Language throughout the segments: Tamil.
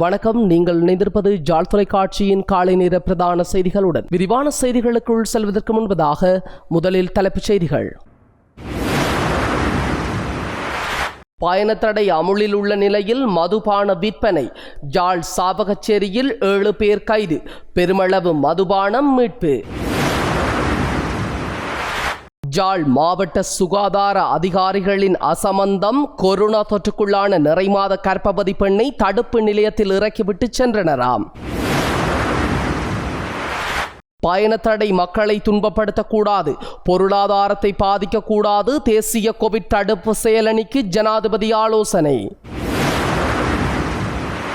வணக்கம். நீங்கள் இணைந்திருப்பது ஜாழ் தொலைக்காட்சியின் காலை நேர பிரதான செய்திகளுடன். விரிவான செய்திகளுக்குள் செல்வதற்கு முன்பதாக முதலில் தலைப்புச் செய்திகள். பயணத்தடை அமுலில் உள்ள நிலையில் மதுபான விற்பனை. ஜாழ் சாவகச்சேரியில் 7 பேர் கைது. பெருமளவு மதுபானம் மீட்பு. ஜாழ் மாவட்ட சுகாதார அதிகாரிகளின் அசமந்தம். கொரோனா தொற்றுக்குள்ளான நிறைமாத கர்ப்பவதி பெண்ணை தடுப்பு நிலையத்தில் இறக்கிவிட்டு சென்றனராம். பயணத்தடை மக்களை துன்பப்படுத்தக்கூடாது, பொருளாதாரத்தை பாதிக்கக்கூடாது. தேசிய கோவிட் தடுப்பு செயலணிக்கு ஜனாதிபதி ஆலோசனை.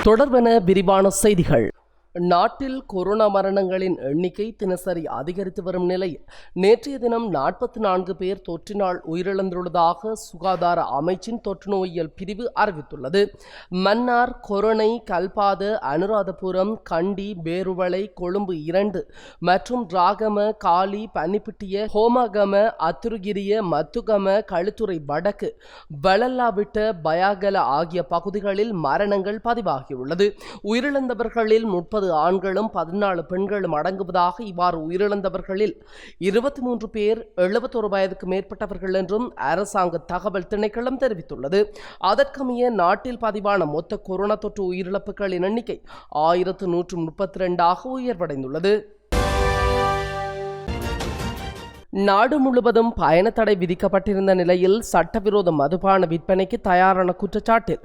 தொடர்பென விரிவான செய்திகள். நாட்டில் கொரோனா மரணங்களின் எண்ணிக்கை தினசரி அதிகரித்து வரும் நிலையில் நேற்றைய தினம் 44 பேர் தொற்றினால் உயிரிழந்துள்ளதாக சுகாதார அமைச்சின் தொற்று நோயியல் பிரிவு அறிவித்துள்ளது. மன்னார், கொரோனை, கல்பாத, அனுராதபுரம், கண்டி, பேருவளை, கொழும்பு 2 மற்றும் ராகம, காலி, பன்னிப்பிட்டிய, ஹோமகம, அத்துருகிரிய, மத்துகம, களுத்துறை வடக்கு, வளல்லாவிட்ட, பயாகல ஆகிய பகுதிகளில் மரணங்கள் பதிவாகியுள்ளது. உயிரிழந்தவர்களில் 30 ஆண்களும் 14 பெண்களும் அடங்குவதாக. இவ்வாறு உயிரிழந்தவர்களில் 23 பேர் 71 வயதுக்கு மேற்பட்டவர்கள் என்றும் அரசாங்க தகவல் திணைக்களம் தெரிவித்துள்ளது. அதற்கமைய நாட்டில் பதிவான மொத்த கொரோனா தொற்று உயிரிழப்புகளின் எண்ணிக்கை 1132 உயர்வடைந்துள்ளது. நாடு முழுவதும் பயண தடை விதிக்கப்பட்டிருந்த நிலையில் சட்டவிரோத மதுபான விற்பனைக்கு தயாரான குற்றச்சாட்டில்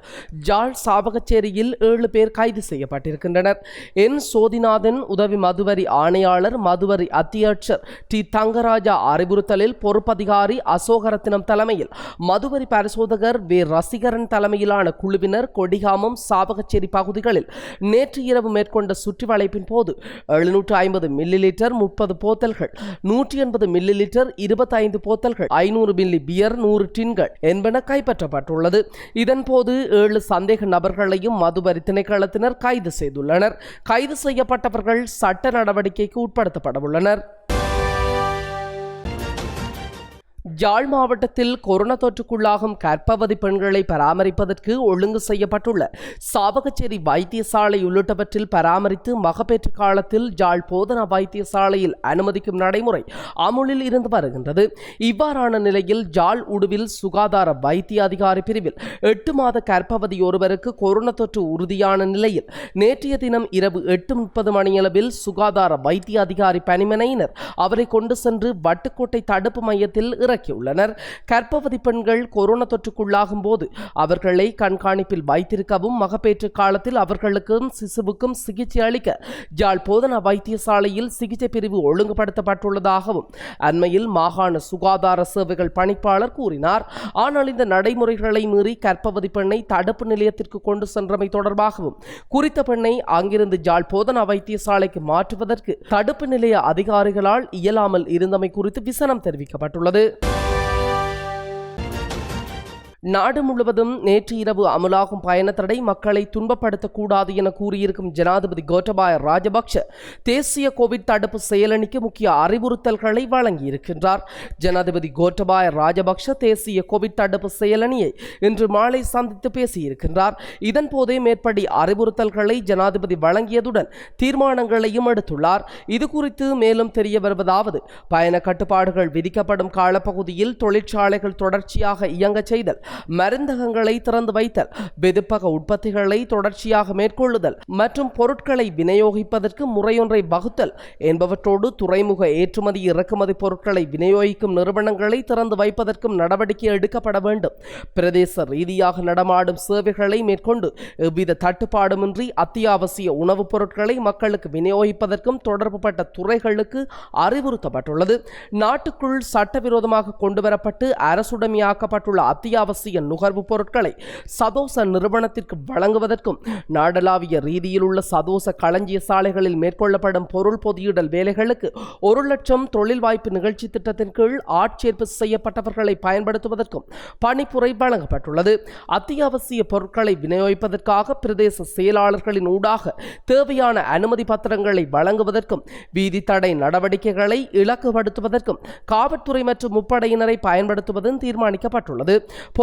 ஜாழ் சாவகச்சேரியில் 7 பேர் கைது செய்யப்பட்டிருக்கின்றனர். என் சோதிநாதன் உதவி மதுவரி ஆணையாளர், மதுவரி அத்தியட்சர் டி தங்கராஜா அறிவுறுத்தலில் பொறுப்பதிகாரி அசோகரத்தினம் தலைமையில் மதுவரி பரிசோதகர் வே ரசிகரன் தலைமையிலான குழுவினர் கொடிகாமம், சாவகச்சேரி பகுதிகளில் நேற்று இரவு மேற்கொண்ட சுற்றி வளைப்பின் போது 750 மில்லிலிட்டர் 30 போத்தல்கள், 180 மில்லிலிட்டர் 25 போத்தல்கள், 500 மில்லி பியர், 100 டின்கள் என்பன கைப்பற்றப்பட்டுள்ளது. இதன்போது 7 சந்தேக நபர்களையும் மதுவரி திணைக்களத்தினர் கைது செய்துள்ளனர். கைது செய்யப்பட்டவர்கள் சட்ட நடவடிக்கைக்கு உட்படுத்தப்படவுள்ளனர். ஜாழ் மாவட்டத்தில் கொரோனா தொற்றுக்குள்ளாகும் கர்ப்பவதி பெண்களை பராமரிப்பதற்கு ஒழுங்கு செய்யப்பட்டுள்ள சாவகச்சேரி வைத்தியசாலை உள்ளிட்டவற்றில் பராமரித்து மகப்பேற்று காலத்தில் ஜாழ் போதனா வைத்தியசாலையில் அனுமதிக்கும் நடைமுறை அமுலில் இருந்து வருகின்றது. இவ்வாறான நிலையில் ஜாழ் உடுவில் சுகாதார வைத்திய அதிகாரி பிரிவில் 8 மாத கர்ப்பவதி ஒருவருக்கு கொரோனா தொற்று உறுதியான நிலையில் நேற்றைய தினம் இரவு 8:30 மணியளவில் சுகாதார வைத்திய அதிகாரி பணிமனையினர் அவரை கொண்டு சென்று வட்டுக்கோட்டை தடுப்பு மையத்தில் உள்ளனர். கர்ப்பவதி பெண்கள் கொரோனா தொற்றுக்குள்ளாகும் போது அவர்களை கண்காணிப்பில் வைத்திருக்கவும் மகப்பேற்று காலத்தில் அவர்களுக்கும் சிசுவுக்கும் சிகிச்சை அளிக்க ஜாழ் போதனா வைத்தியசாலையில் சிகிச்சை பிரிவு ஒழுங்குபடுத்தப்பட்டுள்ளதாகவும் அண்மையில் மாகாண சுகாதார சேவைகள் பணிப்பாளர் கூறினார். ஆனால் இந்த நடைமுறைகளை மீறி கர்ப்பவதி பெண்ணை தடுப்பு நிலையத்திற்கு கொண்டு சென்றமை தொடர்பாகவும் குறித்த பெண்ணை அங்கிருந்து ஜாழ் போதனா வைத்தியசாலைக்கு மாற்றுவதற்கு தடுப்பு நிலைய அதிகாரிகளால் இயலாமல் இருந்தமை குறித்து விசனம் தெரிவிக்கப்பட்டுள்ளது. நாடு முழுவதும் நேற்று இரவு அமலாகும் பயணத்தடை மக்களை துன்பப்படுத்தக்கூடாது என கூறியிருக்கும் ஜனாதிபதி கோட்டபாய ராஜபக்ஷ தேசிய கோவிட் தடுப்பு செயலணிக்கு முக்கிய அறிவுறுத்தல்களை வழங்கியிருக்கின்றார். ஜனாதிபதி கோட்டபாய ராஜபக்ஷ தேசிய கோவிட் தடுப்பு செயலணியை இன்று மாலை சந்தித்து பேசியிருக்கின்றார். இதன்போதே மேற்படி அறிவுறுத்தல்களை ஜனாதிபதி வழங்கியதுடன் தீர்மானங்களையும் எடுத்துள்ளார். இது குறித்து மேலும் தெரிய வருவதாவது, பயண கட்டுப்பாடுகள் விதிக்கப்படும் காலப்பகுதியில் தொழிற்சாலைகள் தொடர்ச்சியாக இயங்க செய்தல், மருந்தகங்களை திறந்து வைத்தல், வெதுப்பக உற்பத்திகளை தொடர்ச்சியாக மேற்கொள்ளுதல் மற்றும் பொருட்களை விநியோகிப்பதற்கு முறையொன்றை வகுத்தல் என்பவற்றோடு துறைமுக ஏற்றுமதி இறக்குமதி பொருட்களை விநியோகிக்கும் நிறுவனங்களை திறந்து வைப்பதற்கும் நடவடிக்கை எடுக்கப்பட வேண்டும். பிரதேச ரீதியாக நடமாடும் சேவைகளை மேற்கொண்டு எவ்வித தட்டுப்பாடுமின்றி அத்தியாவசிய உணவுப் பொருட்களை மக்களுக்கு விநியோகிப்பதற்கும் தொடர்புபட்ட துறைகளுக்கு அறிவுறுத்தப்பட்டுள்ளது. நாட்டுக்குள் சட்டவிரோதமாக கொண்டுவரப்பட்டு அரசுடைமையாக்கப்பட்டுள்ள அத்தியாவசிய நுகர்வு பொருட்களை சதோச நிறுவனத்திற்கு வழங்குவதற்கும் நாடளாவிய ரீதியில் உள்ள சதோச களஞ்சிய சாலைகளில் மேற்கொள்ளப்படும் பொருள் பொதியிடல் வேலைகளுக்கு 1 லட்சம் தொழில் வாய்ப்பு நிகழ்ச்சி திட்டத்தின் கீழ் ஆட்சேர்ப்பு செய்யப்பட்டவர்களை பயன்படுத்துவதற்கும் பணிப்புரை வழங்கப்பட்டுள்ளது. அத்தியாவசிய பொருட்களை விநியோகிப்பதற்காக பிரதேச செயலாளர்களின் ஊடாக தேவையான அனுமதி பத்திரங்களை வழங்குவதற்கும் வீதி தடை நடவடிக்கைகளை இலக்குப்படுத்துவதற்கும் காவல்துறை மற்றும் முப்படையினரை பயன்படுத்துவதும் தீர்மானிக்கப்பட்டுள்ளது.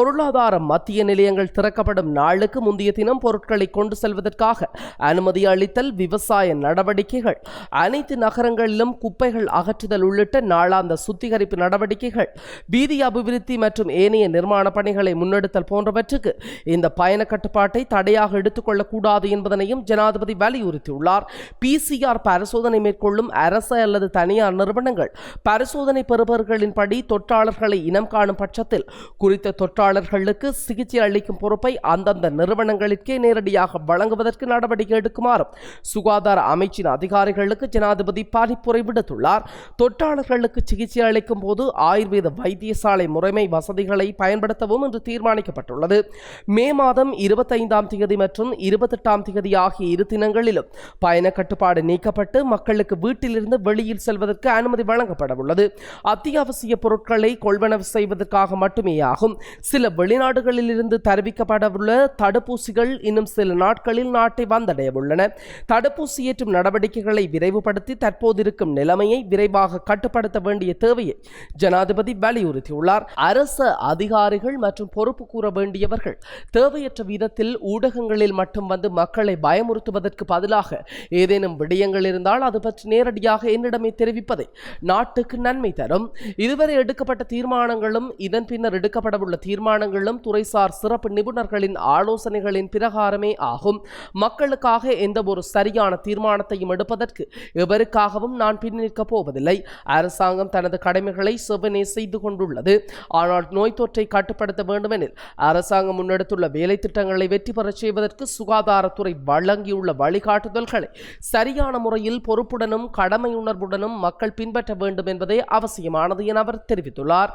பொருளாதார மத்திய நிலையங்கள் திறக்கப்படும் நாளுக்கு முந்தைய தினம் பொருட்களை கொண்டு செல்வதற்காக அனுமதி அளித்தல், விவசாய நடவடிக்கைகள், அனைத்து நகரங்களிலும் குப்பைகள் அகற்றுதல் உள்ளிட்ட நாளாந்த சுத்திகரிப்பு நடவடிக்கைகள், வீதி அபிவிருத்தி மற்றும் ஏனைய நிர்மாண பணிகளை முன்னெடுத்தல் போன்றவற்றுக்கு இந்த பயண கட்டுப்பாட்டை தடையாக எடுத்துக்கொள்ளக்கூடாது என்பதனையும் ஜனாதிபதி வலியுறுத்தியுள்ளார். PCR பரிசோதனை மேற்கொள்ளும் அரசு அல்லது தனியார் நிறுவனங்கள் பரிசோதனை பெறுபவர்களின்படி தொற்றாளர்களை இனம் காணும் பட்சத்தில் குறித்த தொற்றாளர்களுக்கு சிகிச்சை அளிக்கும் பொறுப்பை அந்தந்த நிறுவனங்களுக்கே நேரடியாக வழங்குவதற்கு நடவடிக்கை எடுக்குமாறும் சுகாதார அமைச்சின் அதிகாரிகளுக்கு ஜனாதிபதி பணிப்புரை விடுத்துள்ளார். தொற்றாளர்களுக்கு சிகிச்சை அளிக்கும் போது ஆயுர்வேத வைத்தியசாலை முறைமை வசதிகளை பயன்படுத்தவும் என்று தீர்மானிக்கப்பட்டுள்ளது. மே மாதம் 25ஆம் தேதி மற்றும் 28ஆம் தேதி ஆகிய இரு தினங்களிலும் பயண கட்டுப்பாடு நீக்கப்பட்டு மக்களுக்கு வீட்டிலிருந்து வெளியில் செல்வதற்கு அனுமதி வழங்கப்பட உள்ளது. அத்தியாவசிய பொருட்களை கொள்வனவு செய்வதற்காக மட்டுமே ஆகும். சில வெளிநாடுகளில் இருந்து தெரிவிக்கப்படவுள்ள தடுப்பூசிகள் இன்னும் சில நாட்களில் நாட்டை வந்தடைய உள்ளன. தடுப்பூசி ஏற்றும் நடவடிக்கைகளை விரைவுபடுத்தி தற்போதிருக்கும் நிலைமையை விரைவாக கட்டுப்படுத்த வேண்டிய தேவையை ஜனாதிபதி வலியுறுத்தியுள்ளார். அரசு அதிகாரிகள் மற்றும் பொறுப்பு கூற வேண்டியவர்கள் தேவையற்ற விதத்தில் ஊடகங்களில் மட்டும் வந்து மக்களை பயமுறுத்துவதற்கு பதிலாக ஏதேனும் விடயங்கள் இருந்தால் அது பற்றி நேரடியாக என்னிடமே தெரிவிப்பதை நாட்டுக்கு நன்மை தரும். இதுவரை எடுக்கப்பட்ட தீர்மானங்களும் இதன் பின்னர் எடுக்கப்படவுள்ள தீர்மானங்களும் துறைசார் சிறப்பு நிபுணர்களின் ஆலோசனைகளின் பிரகாரமே ஆகும். மக்களுக்காக எந்த ஒரு சரியான தீர்மானத்தையும் எடுப்பதற்கு எவருக்காகவும் நான் பின்னிற்கப் போவதில்லை. அரசாங்கம் தனது கடமைகளை செவ்வனே செய்து கொண்டுள்ளது. ஆனால் நோய் தொற்றை கட்டுப்படுத்த வேண்டுமெனில் அரசாங்கம் முன்னெடுத்துள்ள வேலை திட்டங்களை வெற்றி பெறச் செய்வதற்கு சுகாதாரத்துறை வழங்கியுள்ள வழிகாட்டுதல்களை சரியான முறையில் பொறுப்புடனும் கடமையுணர்வுடனும் மக்கள் பின்பற்ற வேண்டும் என்பதே அவசியமானது என அவர் தெரிவித்துள்ளார்.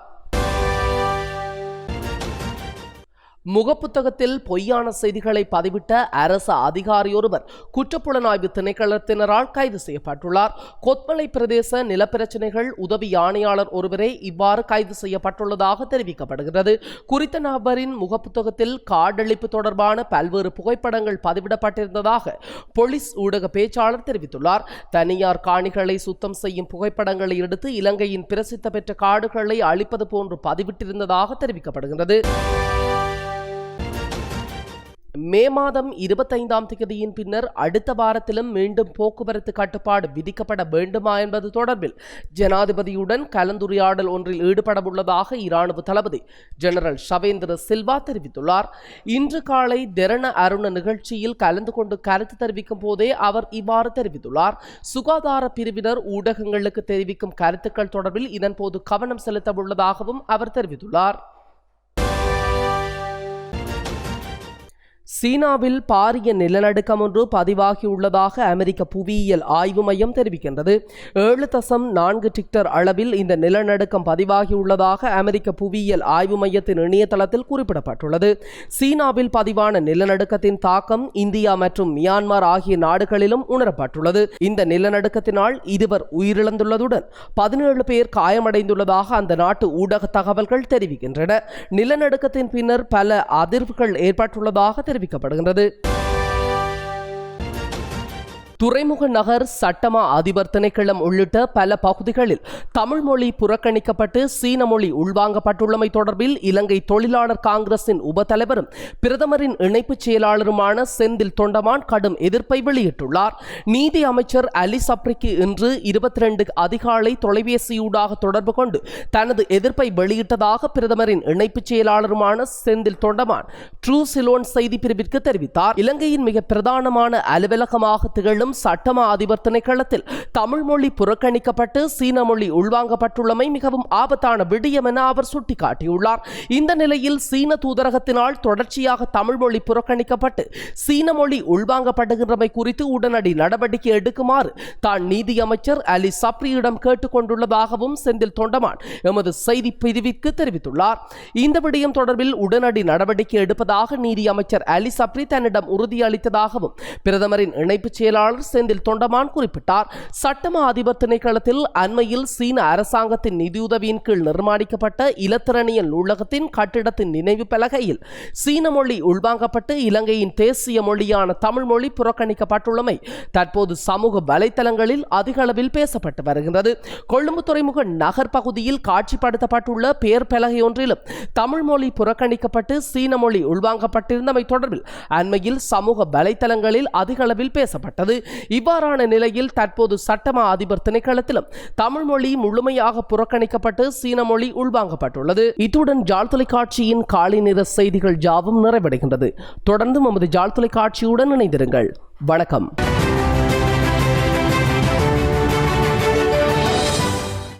முகப்புத்தகத்தில் பொய்யான செய்திகளை பதிவிட்ட அரசு அதிகாரியொருவர் குற்றப்புலனாய்வு திணைக்களத்தினரால் கைது செய்யப்பட்டுள்ளார். கொத்மலை பிரதேச நிலப்பிரச்சனைகள் உதவி ஆணையாளர் ஒருவரே இவ்வாறு கைது செய்யப்பட்டுள்ளதாக தெரிவிக்கப்படுகிறது. குறித்த நபரின் முகப்புத்தகத்தில் காடழிப்பு தொடர்பான பல்வேறு புகைப்படங்கள் பதிவிடப்பட்டிருந்ததாக போலீஸ் ஊடக பேச்சாளர் தெரிவித்துள்ளார். தனியார் காணிகளை சுத்தம் செய்யும் புகைப்படங்களை எடுத்து இலங்கையின் பிரசித்தி பெற்ற காடுகளை அழிப்பது போன்று பதிவிட்டிருந்ததாக தெரிவிக்கப்படுகிறது. மே மாதம் 25ஆம் தேதியின் பின்னர் அடுத்த வாரத்திலும் மீண்டும் போக்குவரத்து கட்டுப்பாடு விதிக்கப்பட வேண்டுமா என்பது தொடர்பில் ஜனாதிபதியுடன் கலந்துரையாடல் ஒன்றில் ஈடுபடவுள்ளதாக இராணுவ தளபதி ஜெனரல் ஷவேந்திர சில்வா தெரிவித்துள்ளார். இன்று காலை தெரண அருண நிகழ்ச்சியில் கலந்து கொண்டு கருத்து தெரிவிக்கும் போதே அவர் இவ்வாறு தெரிவித்துள்ளார். சுகாதார பிரிவினர் ஊடகங்களுக்கு தெரிவிக்கும் கருத்துக்கள் தொடர்பில் இதன்போது கவனம் செலுத்த உள்ளதாகவும் அவர் தெரிவித்துள்ளார். சீனாவில் பாரிய நிலநடுக்கம் ஒன்று பதிவாகியுள்ளதாக அமெரிக்க புவியியல் ஆய்வு மையம் தெரிவிக்கின்றது. 7.4 ரிக்டர் அளவில் இந்த நிலநடுக்கம் பதிவாகியுள்ளதாக அமெரிக்க புவியியல் ஆய்வு மையத்தின் இணையதளத்தில் குறிப்பிடப்பட்டுள்ளது. சீனாவில் பதிவான நிலநடுக்கத்தின் தாக்கம் இந்தியா மற்றும் மியான்மர் ஆகிய நாடுகளிலும் உணரப்பட்டுள்ளது. இந்த நிலநடுக்கத்தினால் 2 உயிரிழந்துள்ளதுடன் 17 பேர் காயமடைந்துள்ளதாக அந்த நாட்டு ஊடக தகவல்கள் தெரிவிக்கின்றன. நிலநடுக்கத்தின் பின்னர் பல அதிர்வுகள் ஏற்பட்டுள்ளதாக தெரிவிக்கப்படுகின்றது. துறைமுக நகர் சட்டமா அதிபர் திணைக்களம் உள்ளிட்ட பல பகுதிகளில் தமிழ் மொழி புறக்கணிக்கப்பட்டு சீன மொழி உள்வாங்கப்பட்டுள்ளமை தொடர்பில் இலங்கை தொழிலாளர் காங்கிரசின் உபதலைவரும் பிரதமரின் இணைப்பு செயலாளருமான செந்தில் தொண்டமான் கடும் எதிர்ப்பை வெளியிட்டுள்ளார். நீதி அமைச்சர் அலி சப்ரிக்கு இன்று 22 அதிகாலை தொலைபேசியூடாக தொடர்பு கொண்டு தனது எதிர்ப்பை வெளியிட்டதாக பிரதமரின் இணைப்பு செயலாளருமான செந்தில் தொண்டமான் ட்ரூ சிலோன் செய்தி பிரிவிற்கு தெரிவித்தார். இலங்கையின் மிக பிரதானமான அலுவலகமாக திகழும் சட்டமா அதிபர் திணைக்களத்தில் தமிழ் மொழி புறக்கணிக்கப்பட்டு சீன மொழி உள்வாங்கப்பட்டுள்ளமை மிகவும் ஆபத்தான விடயம் என அவர் சுட்டிக்காட்டியுள்ளார். இந்த நிலையில் சீன தூதரகத்தினால் தொடர்ச்சியாக தமிழ் மொழி புறக்கணிக்கப்பட்டு சீன மொழி உள்வாங்கப்படுகின்றமை குறித்து உடனடி நடவடிக்கை எடுக்குமாறு தான் நீதி அமைச்சர் அலி சப்ரியிடம் கேட்டுக் கொண்டுள்ளதாகவும் செந்தில் தொண்டமான் எமது செய்தி பிரிவிற்கு தெரிவித்துள்ளார். இந்த விடயம் தொடர்பில் உடனடி நடவடிக்கை எடுப்பதாக நீதி அமைச்சர் அலி சப்ரி தன்னிடம் உறுதியளித்ததாகவும் பிரதமரின் இணைப்பு செயலாளர் செயலாளர் செந்தில் தொண்டமான் குறிப்பிட்டார். சட்டமா அதிபர் திணைக்களத்தில் அண்மையில் சீன அரசாங்கத்தின் நிதியுதவியின் கீழ் நிர்மாணிக்கப்பட்ட இலத்திரனியல் நூலகத்தின் கட்டிடத்தின் நினைவு பலகையில் சீன மொழி உள்வாங்கப்பட்டு இலங்கையின் தேசிய மொழியான தமிழ் மொழி புறக்கணிக்கப்பட்டுள்ளமை தற்போது சமூக வலைதளங்களில் அதிக அளவில் பேசப்பட்டு வருகின்றது. கொழும்பு துறைமுக நகர் பகுதியில் காட்சிப்படுத்தப்பட்டுள்ள பெயர் பலகை ஒன்றிலும் தமிழ் மொழி புறக்கணிக்கப்பட்டு சீன மொழி உள்வாங்கப்பட்டிருந்தமை தொடர்பில் அண்மையில் சமூக வலைதளங்களில் அதிக அளவில் பேசப்பட்டது. இவ்வாறான நிலையில் தற்போது சட்டமா அதிபர் திணைக்களத்திலும் தமிழ் மொழி முழுமையாக புறக்கணிக்கப்பட்டு சீன மொழி உள்வாங்கப்பட்டுள்ளது. இத்துடன் ஜாழ் தொலைக்காட்சியின் காலை நேர செய்திகள் யாவும் நிறைவடைகின்றது. தொடர்ந்து நமது ஜாழ் தொலைக்காட்சியுடன் இணைந்திருங்கள். வணக்கம்.